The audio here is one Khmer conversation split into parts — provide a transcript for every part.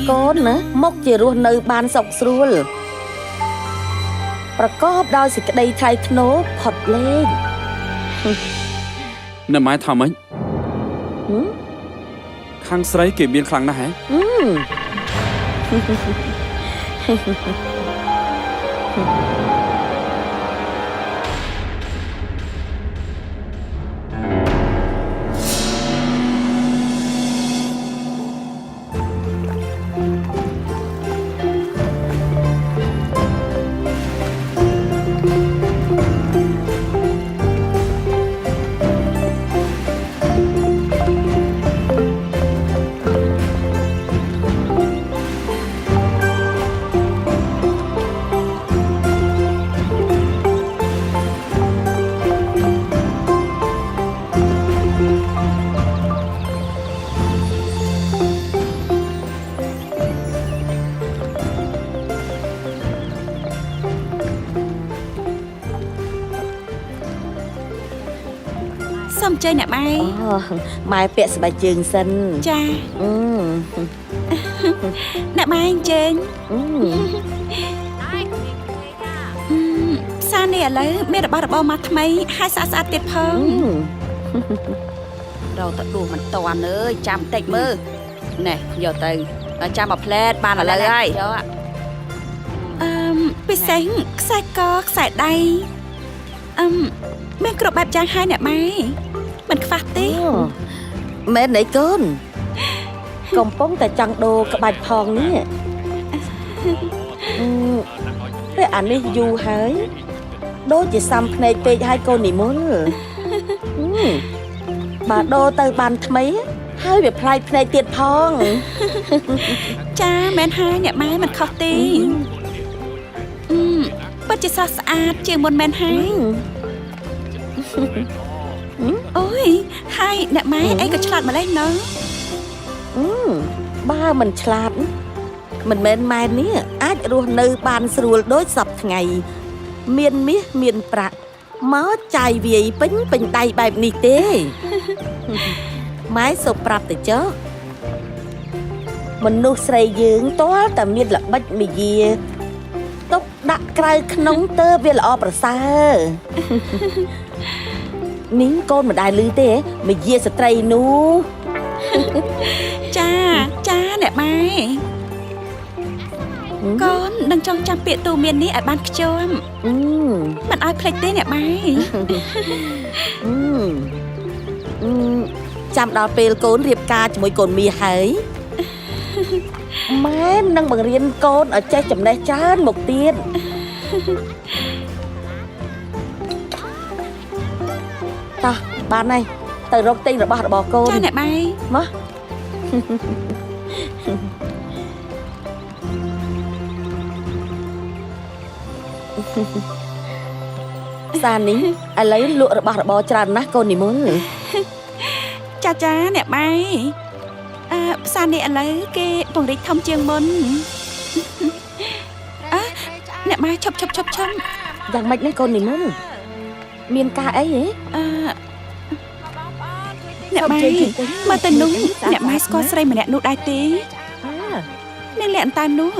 កូនណាមកជារស់នៅបានសុខស្រួលប្រកបដោយសេចក្តីថ្លៃថ្នូរផុតលែងណែម៉ែថាម៉េចខាងស្រីគេមានខ្លាំងណាស់ហ៎សុំជើញអ្នកម៉ែម៉ែពាក់ស្បែកជើងសិនចាអ្នកម៉ែអញ្ជើញផ្សារនេះឥឡូវមានរបស់របរមកថ្មីហើយស្អាតស្អាតទៀតផងរកទៅដួសមិនតាន់អើយចាំតិចមើលណែយកទៅចាំមកផ្លែតបានឥឡូវហើយយកពិសេសខ្សែកខ្សែដៃមានគ្រប់បែបយ៉ាងហើយអ្នកម៉ែមិនខ្វះទេមែនអីកូនកំពុងតែចង់ដូរក្បាច់ផងនេះតែអានេះយូរហើយដូចជាសាំភ្នែកពេកហើយកូននិមលបើដូរទៅបានថ្មីហើយវាប្លែកភ្នែកទៀតផងចាមែនហើយអ្នកម៉ែមិនខុសទេពិតជាស្រស់ស្អាតជាងមុនមែនហើយអូយហើយអ្នកម៉ែអីក៏ឆ្លាតម្លេះណ៎បើមិនឆ្លាតមិនមែនម៉ែនេះអាចរស់នៅបានស្រួលដូចសពថ្ងៃមានមាសមានប្រាក់មកចាយវាយពេញដៃបែបនេះទេម៉ែសូមប្រាប់ទៅចុះមនុស្សស្រីយើងទាល់តែមានល្បិចមាយាទុកដាក់ក្រៅក្នុងទើបវាល្អប្រសើរនេះកូនមិនដែលឮទេមាយាស្ត្រីនោះចាអ្នកម៉ែកូននឹងចងចាំពាក្យទូមាននេះឲ្យបានខ្ជាប់មិនឲ្យភ្លេចទេអ្នកម៉ែចាំដល់ពេលកូនរៀបការជាមួយកូនមាសហើយម៉ែនឹងបង្រៀនកូនឲ្យចេះចំណេះច្រើនមកទៀតតោះបានហើយទៅរកទិញរបស់របរកូនចាអ្នកម៉ែមកសានេះឥឡូវលក់របស់របរច្រើនណាស់កូននិមលចាអ្នកម៉ែផ្សារនេះឥឡូវគេពង្រីកធំជាងមុនអ្នកម៉ែឈប់យ៉ាងម៉េចនេះកូននិមលមានការអីហ៎អ្នកម៉ែមើលទៅនោះអ្នកម៉ែស្គាល់ស្រីម្នាក់នោះដែរទេនាងលាក់អន្តានោះ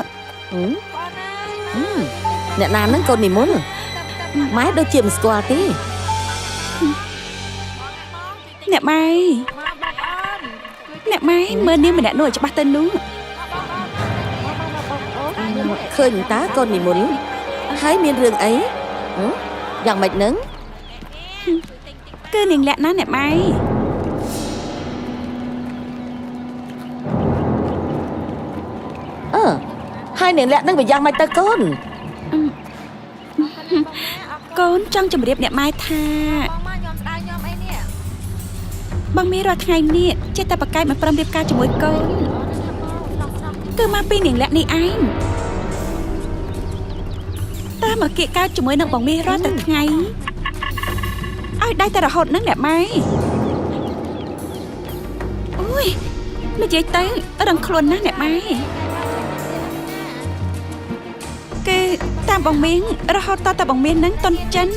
អ្នកណាហ្នឹងកូននិមលម៉ែដូចជាមិនស្គាល់ទេអ្នកម៉ែមើលនាងម្នាក់នោះឲ្យច្បាស់ទៅនោះឃើញតាកូននិមលហើយមានរឿងអីយ៉ាងម៉េចហ្នឹងគឺនាងលាក់ណាអ្នកម៉ែហើយនាងលាក់ហ្នឹងវាយ៉ាងម៉េចទៅកូនចង់ជម្រាបអ្នកម៉ែថាបងមីរាល់ថ្ងៃនេះចេះតែប្រកែកមកព្រមរៀបការជាមួយកូនគឺមកពីនាងលាក់នេះឯងតែមកគៀកកើតជាមួយនឹងបងមីរាល់តែថ្ងៃឲ្យដៃតែរហូតនឹងអ្នកម៉ែអូយនិយាយទៅរឹងខ្លួនណាស់អ្នកម៉ែគឺតាមបងមីងរហូតតតែបងមីងនឹងតន់ចិន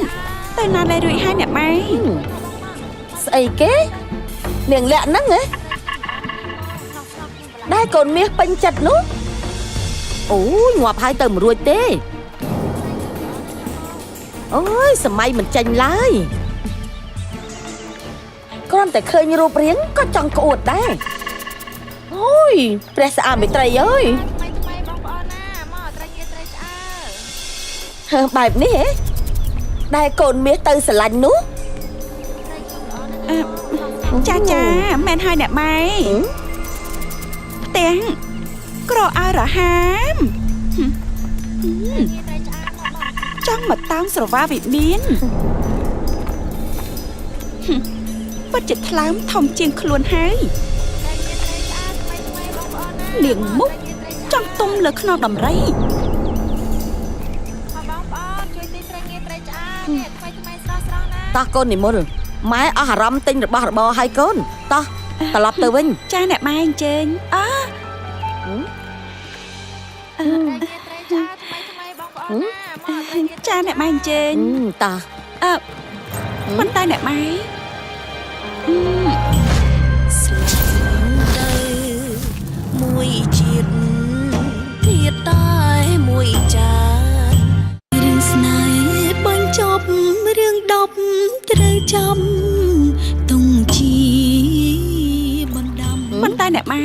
ទៅណាលែរួចហើយអ្នកម៉ែស្អីគេនាងលាក់ហ្នឹងហ៎ ได้កូនមាសពេញចិត្តនោះអូយងាប់ហើយទៅមិនរួចទេអូយសម័យមិនចាញ់ឡើយគ្រាន់តែឃើញរូបរាងក៏ចង់ក្អួតដែរអូយព្រះស្អាតមេត្រីអើយបងប្អូនណាមកត្រីជាត្រីឆ្អើរ បែបនេះហ៎ដែលកូនមាសទៅស្រឡាញ់នោះ ចាមែនហើយអ្នកម៉ែផ្ទាំងក្រអើរហាមចង់មកតោងស្រវាវិមានពិតជាថ្លើមធំជាងខ្លួនហើយនាងមុខចង់ទុំលើខ្នងដំរី បងប្អូនជួយទិញត្រីងាត្រីឆ្អើរនេះថ្មីស្រស់ៗណា តោះកូននិមលម៉ែអស់អារម្មណ៍ទិញរបស់របរឲ្យកូនតោះត្រឡប់ទៅវិញ ចាអ្នកម៉ែអញ្ជើញអើ ត្រីងាត្រីឆ្អើរថ្មីបងប្អូនណាមកត្រីងា ចាអ្នកម៉ែអញ្ជើញ តោះ ប៉ុន្តែអ្នកម៉ែ ស្លាញ់ទៅមួយជាតិទៀតតែមួយចារឿងស្នេហ៍បញ្ចប់រឿង10ត្រូវចាំទុំជាបណ្ដាំ ប៉ុន្តែអ្នកម៉ែ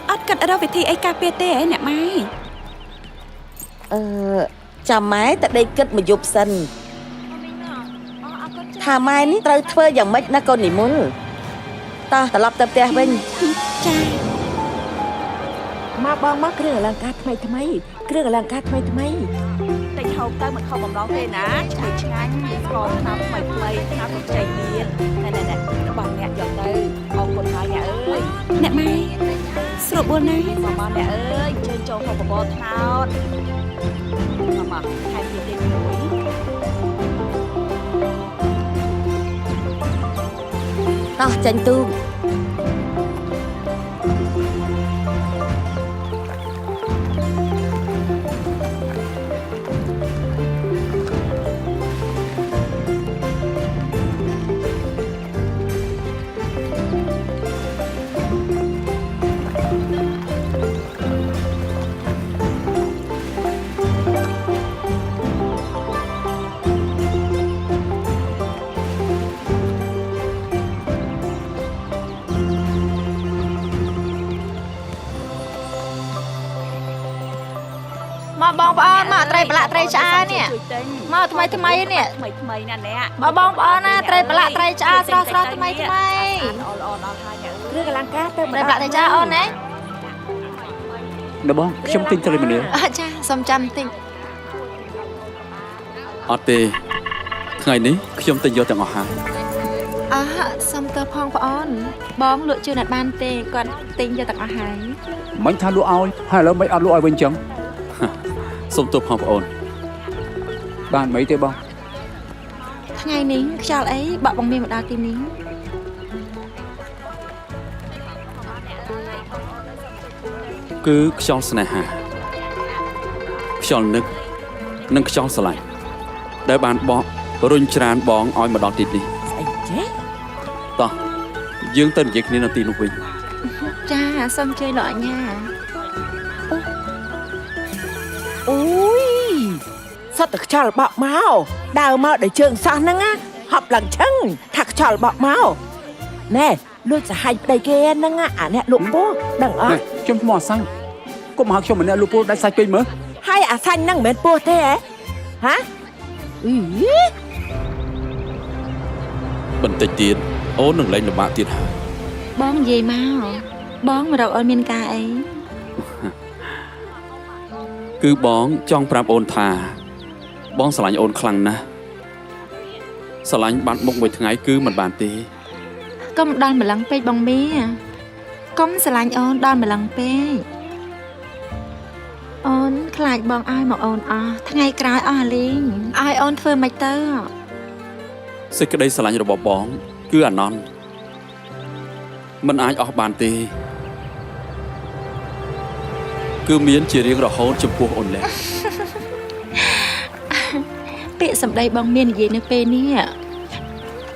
អត់កាត់រកវិធីអីការពារទេអ្នកម៉ែ ចាំម៉ែតដេកគិតមួយយប់សិនថាម៉ែនេះត្រូវធ្វើយ៉ាងម៉េចណាកូននិមលតោះត្រឡប់ទៅផ្ទះវិញ ចា មកបងមកគ្រឿងអលង្ការថ្មីគ្រឿងអលង្ការថ្មី តែហូបទៅមិនខំបំឡងទេណាឆ្ងាញ់ស្ករថ្នាំថ្មីថ្នាំបច្ចេកមានណែរបស់អ្នកយកទៅអរគុណហើយអ្នកអើយអ្នកម៉ែស្រួលបួនណាមកអ្នកអើយជើញចូលហូបបបរថ្នោតមកថែមទៀតមួយ តោះចាញ់ទូក មកបងប្អូនមកត្រីប្រឡាក់ត្រីឆ្អើរនេះមកថ្មីនេះ ថ្មីណាអ្នក មកបងប្អូនណាត្រីប្រឡាក់ត្រីឆ្អើរស្រស់ថ្មី ល្អហើយអ្នក គ្រឿងអលង្ការទៅ ត្រីប្រឡាក់ត្រីឆ្អើរអូនណា នៅបងខ្ញុំទិញត្រីម្នាល ចាសុំចាំតិច អត់ទេថ្ងៃនេះខ្ញុំទិញយកទាំងអស់ហើយ សុំទៅផងប្អូនបងលក់ជឿនអត់បានទេគាត់ទិញយកទាំងអស់ហើយ មិញថាលក់ឲ្យហើយឥឡូវមិនអត់លក់ឲ្យវិញចឹងសូមទោសផងប្អូនបានមិនទេបង ថ្ងៃនេះខ្យល់អីបាក់បងមានមកដល់ទីនេះ គឺខ្យល់ស្នេហាខ្យល់នឹកនិងខ្យល់ស្រឡាញ់ដែលបានបករុញច្រានបងឲ្យមកដល់ទីនេះ ស្អីចេះ តោះយើងទៅនិយាយគ្នានៅទីនោះវិញ ចាសុំជួយលោកអញ្ញា អូយសត្វតែខ្យល់បក់មកដើរមកដល់ជើងសោះហ្នឹងណាហប់ឡើងឈឹងថាខ្យល់បក់មកណែលួចសាហាញប្តីគេហ្នឹងអាអ្នកលក់ពោះដឹងអត់ ខ្ញុំឈ្មោះអាសាញ់កុំហៅខ្ញុំម្នាក់លក់ពូដាច់សាច់ពេកមើល ហើយអាសាញ់ហ្នឹងមិនមែនពោះទេហ៎ហ៎អី បន្តិចទៀតអូននឹងលែងលំបាកទៀតហើយ បងនិយាយមកបងមករកអូនមានការអី គឺបងចង់ប្រាប់អូនថាបងស្រឡាញ់អូនខ្លាំងណាស់ស្រឡាញ់បាត់មុខមួយថ្ងៃគឺមិនបានទេ កុំដល់ម្លឹងពេកបងមីកុំស្រឡាញ់អូនដល់ម្លឹងពេកអូនខ្លាចបងឲ្យមកអូនអស់ថ្ងៃក្រោយអស់លេងឲ្យអូនធ្វើមិនទៅ សេចក្តីស្រឡាញ់របស់បងគឺអាណន់មិនអាចអស់បានទេគឺមានជារៀងរហូតចំពោះអូនលែង ពាក្យសម្ដីបងមាននិយាយនៅពេលនេះ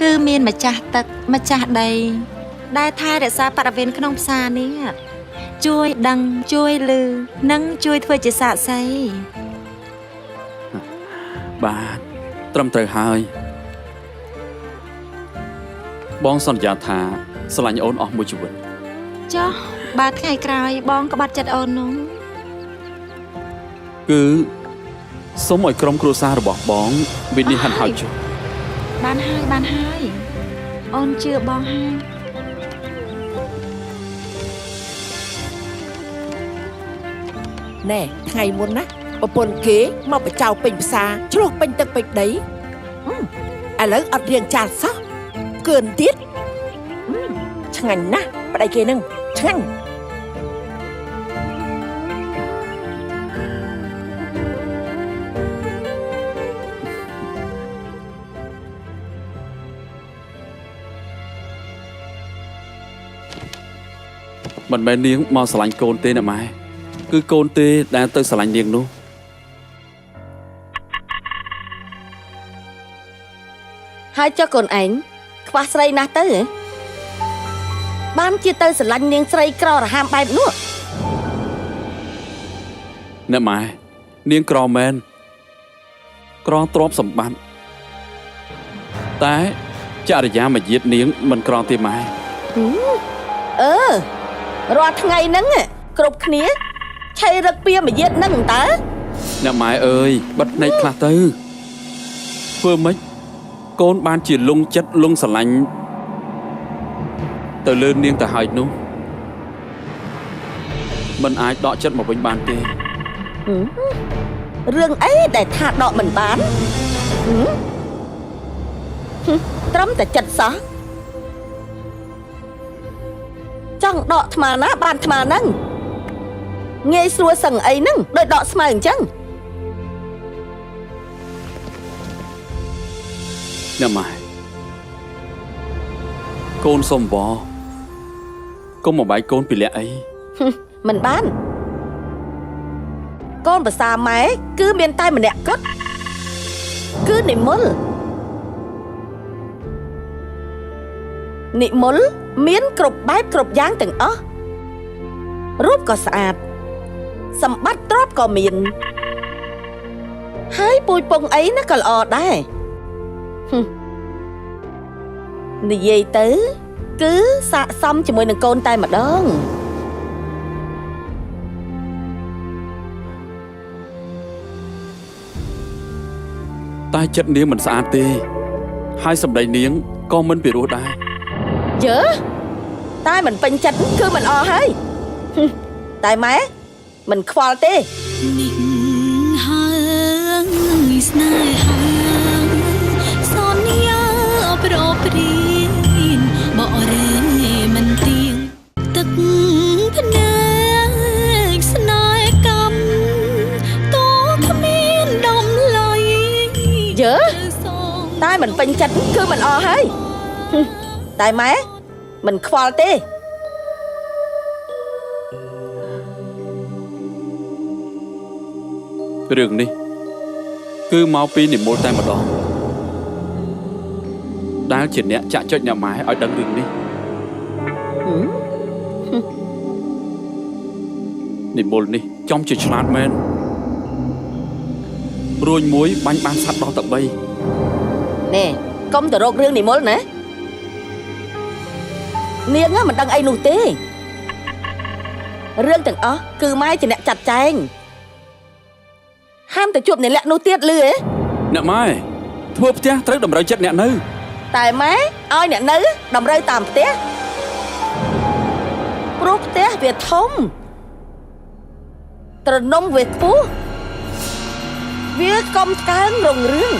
គឺមានម្ចាស់ទឹកម្ចាស់ដី ដែលថែរក្សាបរិវេណក្នុងផ្សារនេះជួយដឹងជួយលឺនិងជួយធ្វើជាសាក្សី បាទត្រឹមត្រូវហើយបងសន្យាថាស្រឡាញ់អូនអស់មួយជីវិត ចុះបើថ្ងៃក្រោយបងក្បត់ចិត្តអូននោះ គឺសូមឲ្យក្រុមគ្រួសាររបស់បងវិនិច្ឆ័យហើយចុះ បានហើយអូនជឿបងហើយ ណែថ្ងៃមុនណាប្រពន្ធគេមកបចៅពេញផ្សារឆ្លោះពេញទឹកពេញដីឥឡូវអត់រៀងចាស់សោះកើនទៀតឆ្ងាញ់ណាស់ប្តីគេនឹងឆ្ងាញ់ មិនមែននាងមកស្រឡាញ់កូនទេណាម៉ែគឺកូនទេដែលទៅស្រឡាញ់នាងនោះ ហើយចុះកូនឯងខ្វះស្រីណាស់ទៅហ៎បានជាទៅស្រឡាញ់នាងស្រីក្ររហាមបែបនោះ ណែម៉ែនាងក្រមែនក្រទ្រព្យសម្បត្តិតែចរិយាមាយាទនាងមិនក្រទេម៉ែ រាល់ថ្ងៃហ្នឹងគ្រប់គ្នាឆៃរឹកពីមាយាទហ្នឹងតើ ណែម៉ែអើយបិទភ្នែកខ្លះទៅធ្វើម៉េចកូនបានជាលងចិត្តលងស្រឡាញ់ទៅលើនាងទៅហើយនោះមិនអាចដកចិត្តមកវិញបានទេ រឿងអីដែលថាដកមិនបានត្រឹមតែចិត្តសោះចង់ដកថ្មណាបានថ្មហ្នឹងងាយស្រួលសឹងអីហ្នឹងដោយដកស្មៅអញ្ចឹង ណែម៉ែកូនសុំបងកុំមកបាយកូនពីលក្ខអី មិនបានកូនភាសាម៉ែគឺមានតែម្នាក់គត់គឺនិមលមានគ្រប់បែបគ្រប់យ៉ាងទាំងអស់រូបក៏ស្អាតសម្បត្តិទ្រព្យក៏មានហើយពូជពងអីណាក៏ល្អដែរនិយាយទៅគឺស័ក្តិសមជាមួយនឹងកូនតែម្ដង តែចិត្តនាងមិនស្អាតទេហើយសម្ដីនាងក៏មិនពិរោះដែរ យើតែមិនពេញចិត្តគឺមិនអស់ហើយតែម៉ែមិនខ្វល់ទេ នេះហើយស្នេហាសន្យាប្រព្រៀនបរេមិនទៀងទឹកភ្នែកស្នេហ៍កម្មតោគ្មានដំឡៃ យើតែមិនពេញចិត្តគឺមិនអស់ហើយតែម៉ែមិនខ្វល់ទេ រឿងនេះគឺមកពីនិមលតែម្ដងដែលជាអ្នកចាក់ចុចអ្នកម៉ែឲ្យដឹងរឿងនេះនិមលនេះចំជាឆ្លាតមែនរួញមួយបាញ់បានសត្វដល់តែ3 ណែកុំទៅរករឿងនិមលណានាងមិនដឹងអីនោះទេរឿងទាំងអស់គឺម៉ែជាអ្នកចាត់ចែងហាមទៅជួបអ្នកលាក់នោះទៀតលឺហ៎ អ្នកម៉ែធ្វើផ្ទះត្រូវតម្រូវចិត្តអ្នកនៅ តែម៉ែឲ្យអ្នកនៅតម្រូវតាមផ្ទះព្រោះផ្ទះវាធំត្រនំវាខ្ពស់វាកុំកើងរុងរឿង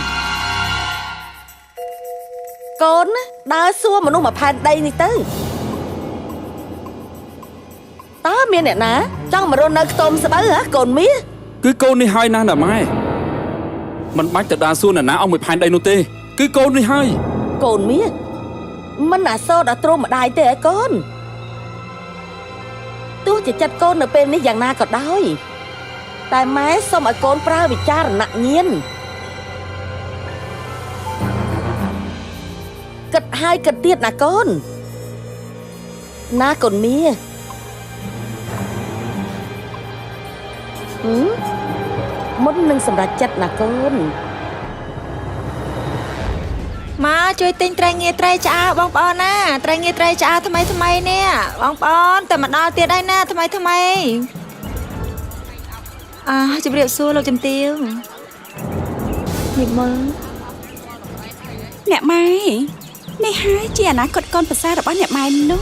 កូនដើរសួរមនុស្សមកផែនដីនេះទៅតើមានអ្នកណាចង់មករស់នៅខ្ទមស្បូវហ៎កូនមាស គឺកូននេះហើយណាអ្នកម៉ែមិនបាច់ទៅដើរសួរអ្នកណាឲ្យមួយផែនដីនោះទេគឺកូននេះហើយក ូនមាសមិនអាសូរដល់ទ្រង់ម្ដាយទេឯកូនទោះជាចិត្តកូននៅពេលនេះយ៉ាងណាក៏ដោយតែម៉ែសូមឲ្យកូនប្រើវិចារណញ្ញាណគិតហើយគិតទៀតណាកូន ណាកូនមាមុននឹងសម្រេចចិត្តណាកូន មកជួយទិញត្រីងៀត្រីឆ្អើបងប្អូនណាត្រីងៀត្រីឆ្អើថ្មីនេះបងប្អូនតែមកដល់ទៀតហើយណាថ្មីជម្រាបសួរលោកជំទាវនេះមើល អ្នកម៉ែនេះហើយជាអនាគតកូនប្រសាររបស់អ្នកម៉ែនោះ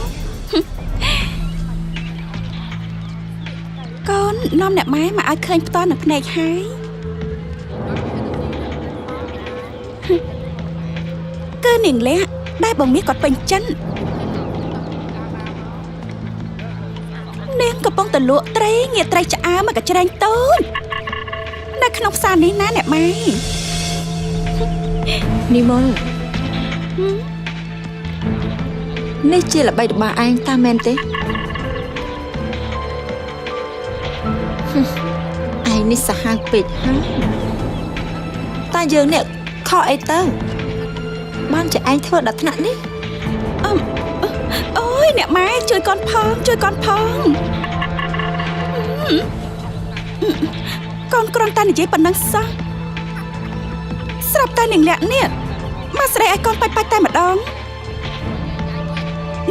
កូននាំអ្នកម៉ែមកឲ្យឃើញផ្ទាល់នឹងភ្នែកហើយគឺនាងលះដែលបងមាសគាត់ពេញចិត្តនាងកំពុងតែលក់ត្រីងៀត្រីឆ្អើមកកញ្ច្រែងតូចនៅក្នុងផ្សារនេះណាអ្នកម៉ែ នេះមើលនេះជាល្បីរបស់ឯងតាមែនទេឯងនេះសាហាវពេកហើយតែយើងនេះខកអីទៅបានជាឯងធ្វើដល់ថ្នាក់នេះអូយអ្នកម៉ែជួយកូនផងកូនគ្រាន់តែនិយាយប៉ុណ្ណឹងសោះស្រាប់តែនាងអ្នកនេះមកស្ដីឲ្យកូនបាច់តែម្ដង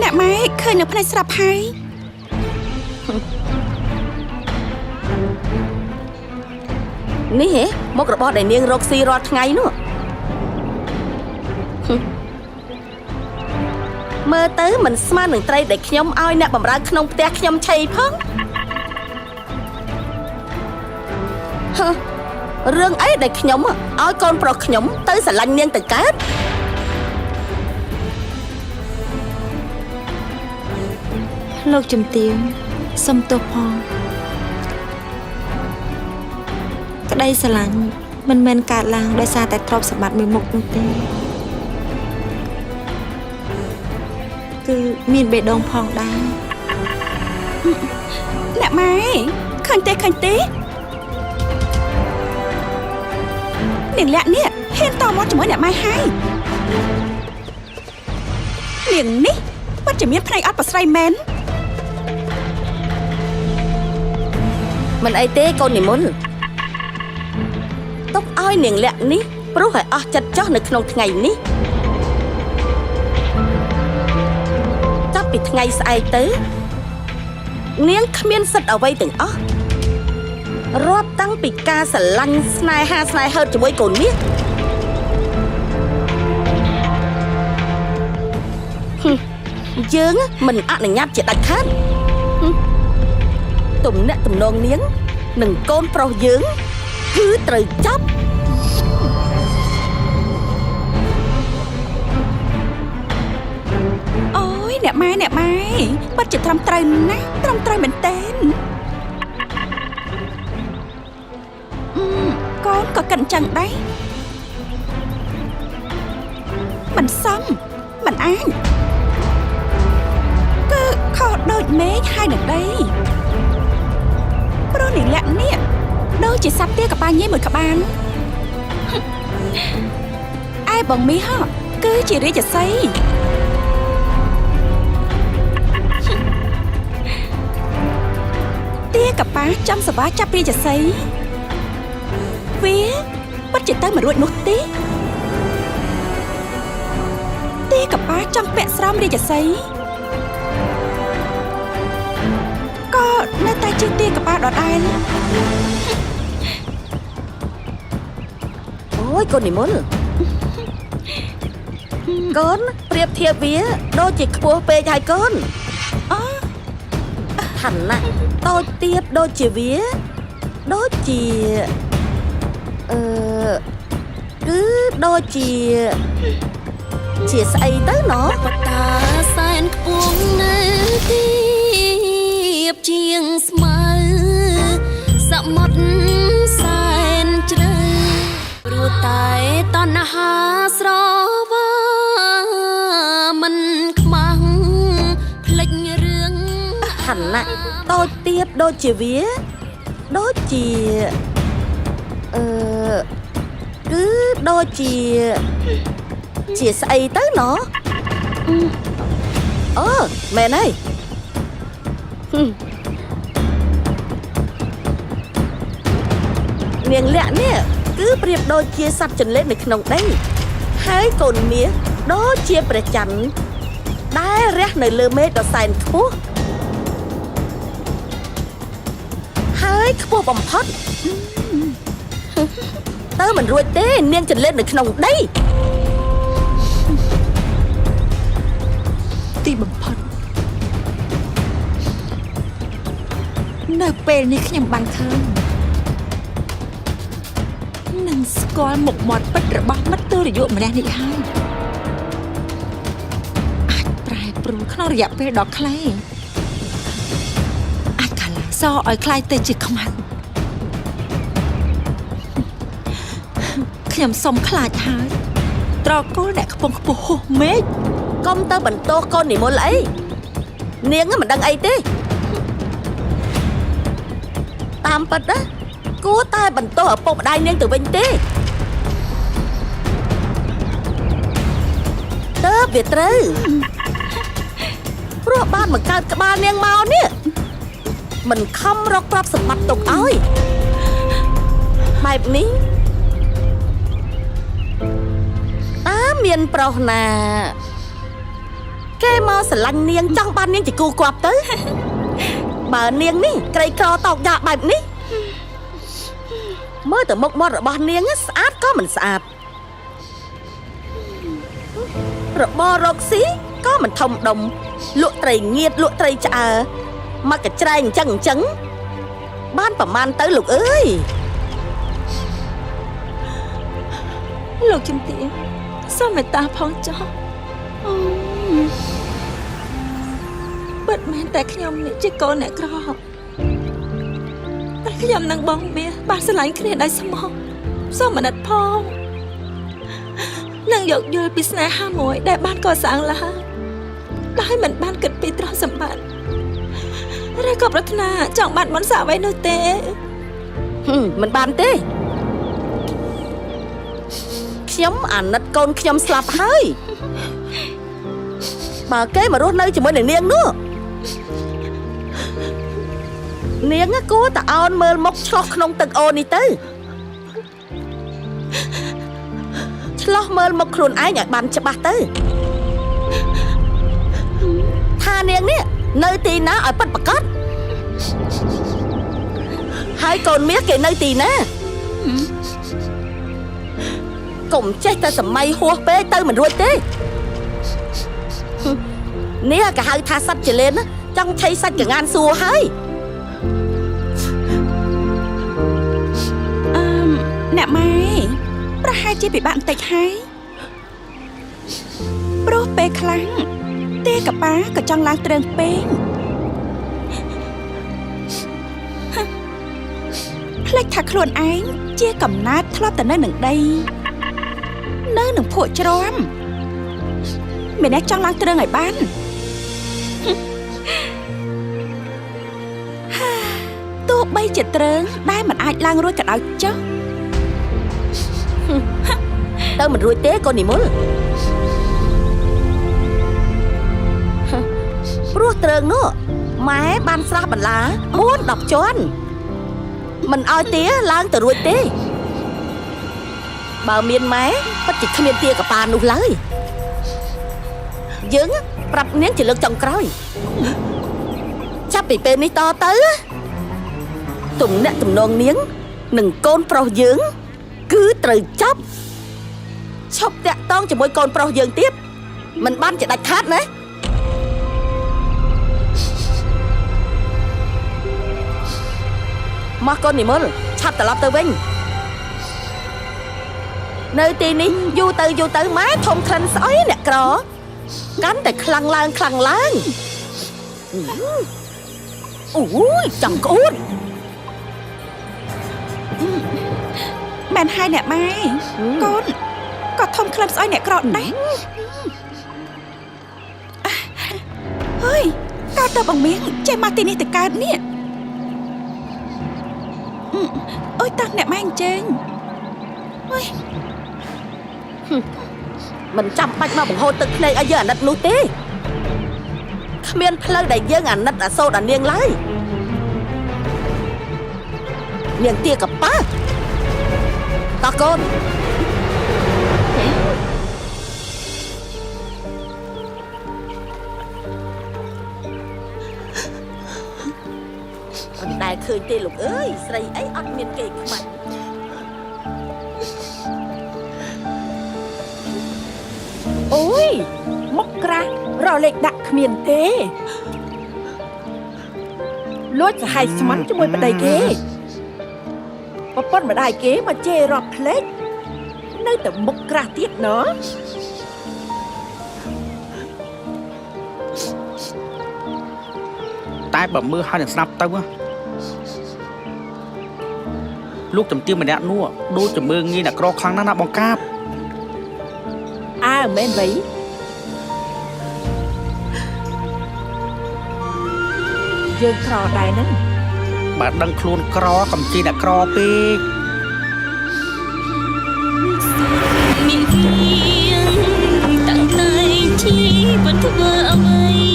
អ្នកម៉ែឃើញនៅភ្នែកស្រាប់ហើយនេះហ៎មុខរបរដែលនាងរកស៊ីរាល់ថ្ងៃនោះមើលទៅមិនស្មើនឹងត្រីដែលខ្ញុំឲ្យអ្នកបម្រើក្នុងផ្ទះខ្ញុំឆៃផងរឿងអីដែលខ្ញុំឲ្យកូនប្រុសខ្ញុំទៅស្រឡាញ់នាងទៅកើតលោកជំទាវសុំទោសផងក្តីស្រឡាញ់មិនមែនកើតឡើងដោយសារតែទ្រព្យសម្បត្តិមួយមុខនោះទេគឺមានបេះដូងផងដែរអ្នកម៉ែឃើញទេនាងលាក់នេះហ៊ានតមកជាមួយអ្នកម៉ែហើយនាងនេះពិតជាមានភ្នែកអត់ប្រស្រ័យមែនមិនអីទេកូននិមលទុកឲ្យនាងលាក់នេះព្រោះឲ្យអស់ចិត្តចោះនៅក្នុងថ្ងៃនេះចាប់ពីថ្ងៃស្អែកទៅនាងគ្មានសិទ្ធិអ្វីទាំងអស់រាប់តាំងពីការស្រឡាញ់ស្នេហាស្នេហ៍ជាមួយកូនមាសយើងមិនអនុញ្ញាតជាដាច់ខាតទំនាក់ទំនងនាងនិងកូនប្រុសយើងគឺត្រូវចាប់ អ្នកម៉ែពិតជាត្រឹមត្រូវណាស់ត្រឹមត្រូវមែនទែនកូនក៏គិតអញ្ចឹងដែរមិនសមមិនអាចគឺខុសដូចមេឃហើយនឹងដីព្រោះនាងលាក់នេះដូចជាសត្វទាកប៉ាញីមួយក្បាលឯបងមីហ៎គឺជារាជសីទាកប៉ាចំសវ៉ាចាប់រាជសីវាពិតជាទៅមិនរួចនោះទេទាកប៉ាចង់ពាក់ស្រោមរាជសីក៏នៅតែជាទាកប៉ាដដែលអូយកូននិមលកូនប្រៀបធៀបវាដូចជាខ្ពស់ពេកហើយកូនឋានៈតូចទៀតដូចជាវាដូចជាគឺដូចជាស្អីទៅណោះបតាសែនខ្ពស់នៅទីជាងស្មៅសមុទ្រសែនជ្រៅព្រោះតែតណ្ហាស្រវាមិនខ្មាស់ភ្លេចរឿង ឋានៈតូចទៀតដូចជាវាដូចជាគឺដូចជាស្អីទៅណោះមែនហើយ នាងលាក់នេះគឺប្រៀបដូចជាសត្វចន្លេនៅក្នុងដីហើយកូនមាសដូចជាព្រះច័ន្ទដែលរះនៅលើមេឃដ៏សែនខ្ពស់ហើយខ្ពស់បំផុតតើមិនរួចទេនាងចន្លេនៅក្នុងដី ទីបំផុតនៅពេលនេះខ្ញុំបានឃើញនឹងស្គាល់មុខមាត់ពិតរបស់មិត្តទល់រយៈម្នាក់នេះហើយអាចប្រែប្រួលក្នុងរយៈពេលដ៏ខ្លីអាចកាឡាសឲ្យคล้ายទៅជាខ្មៅខ្ញុំសុំខ្លាចហើយត្រកូលអ្នកខ្ពង់ខ្ពស់ហួសមេឃ កុំទៅបន្ទោសកូននិមលអីនាងមិនដឹងអីទេតាមពិតណាគួរតែបន្ទោសឪពុកម្ដាយនាងទៅវិញទេតើវាត្រូវព្រោះបានមកកើតក្បាលនាងមកនេះមិនខំរកប្រាប់សម្បត្តិទុកឲ្យបែបនេះតើមានប្រុសណាគេមកស្រឡាញ់នាងចង់បាននាងជាគូគប់ទៅ បើនាងនេះក្រីក្រតោកយ៉ាបែបនេះមើលទៅមុខមាត់របស់នាងស្អាតក៏មិនស្អាតរបររកស៊ីក៏មិនធំដុំលក់ត្រីងៀតលក់ត្រីឆ្អើមកកញ្ច្រែងអញ្ចឹងបានប្រមាណទៅលោកអើយ លោកជំទាវសូមមេត្តាផងចុះពិតមែនតែខ្ញុំនេះជាកូនអ្នកក្រតែខ្ញុំនឹងបងមាសបានស្រឡាញ់គ្នាដោយស្មោះសូមអាណិតផងនឹងយកយល់ពីស្នេហាមួយដែលបានកសាងឡើងដោយមិនបានគិតពីទ្រព្យសម្បត្តិឬក៏ប្រាថ្នាចង់បានមន្តស័ក្តិអ្វីនោះទេ មិនបានទេខ្ញុំអាណិតកូនខ្ញុំស្លាប់ហើយបើគេមករស់នៅជាមួយនឹងនាងនោះនាងគួរតែអោនមើលមុខឆ្លោះក្នុងទឹកអូននេះទៅឆ្លោះមើលមុខខ្លួនឯងឲ្យបានច្បាស់ទៅថានាងនេះនៅទីណាឲ្យពិតប្រាកដហើយកូនមាសគេនៅទីណាកុំចេះតែសម័យហួសពេកទៅមិនរួចទេនេះគេហៅថាសត្វចលែនណាចង់ឆៃសាច់កងានសួរហើយ អ្នកម៉ែប្រហែលជាពិបាកបន្តិចហើយព្រោះពេលខ្លាំងទេកប៉ាក៏ចង់ឡើងទ្រើងពេកផ្លេចថាខ្លួនឯងជាកំណើតធ្លាប់តែនៅនឹងដីនៅនឹងភក់ជ្រាំមានអ្នកចង់ឡើងទ្រើងឲ្យបានទោះបីជាទ្រើងដែលមិនអាចឡើងរួចក៏ដោយចុះ ទៅមិនរួចទេកូននិមលព្រោះទ្រើងនោះម៉ែបានស្រះបន្លា4-10ជាន់មិនឲ្យទាឡើងទៅរួចទេបើមានម៉ែពិតជាគ្មានទាកប៉ានោះឡើយយើងប្រាប់នាងជាលើកចុងក្រោយចាប់ពីពេលនេះតទៅទំនាក់ទំនងនាងនឹងកូនប្រុសយើងគឺត្រូវចាប់ឈប់តាក់តងជាមួយកូនប្រុសយើងទៀតមិនបានជាដាច់ខាតណាមកកូននិមលឆាប់ត្រឡប់ទៅវិញនៅទីនេះយូរទៅម៉ែធំក្លិនស្អុយអ្នកក្រកាន់តែខ្លាំងឡើងអូយចង់ក្អួត មែនហើយអ្នកម៉ែកូនក៏ធំក្លិនស្អុយអ្នកក្រដែរអើយកើតទៅបងមៀងចេះមកទីនេះទៅកើតនេះអូយតាអ្នកម៉ែអញ្ជើញអើយមិនចាំបាច់មកបង្ហូរទឹកភ្នែកឲ្យយើងអាណិតនោះទេ គ្មានផ្លូវដែលយើងអាណិតអាសូរដល់នាងឡើយនាងទាកប៉ាតោះកូនមិនដែលឃើញទេលោកអើយស្រីអីអត់មានគេខ្មាច់ អូយមកក្រាស់រលេខដាក់គ្មានទេលួចសហ័យស្មន់ជាមួយប្តីគេប្រពន្ធម្ដាយគេមកជេររាប់ផ្លេចនៅតែមុខក្រាស់ទៀតណោះ តែបើមើលហើយនឹងស្រាប់ទៅលោកចំទៀមម្នាក់នោះដូចជាមើងងាយអ្នកក្រខ្លាំងណាស់ណាបង្កាប អើមែនវៃយើងក្រដែរហ្នឹង បើដឹងខ្លួនក្រកំជិះអ្នកក្រពេក មានគៀងតាំងតែជីវិតធ្វើអ្វី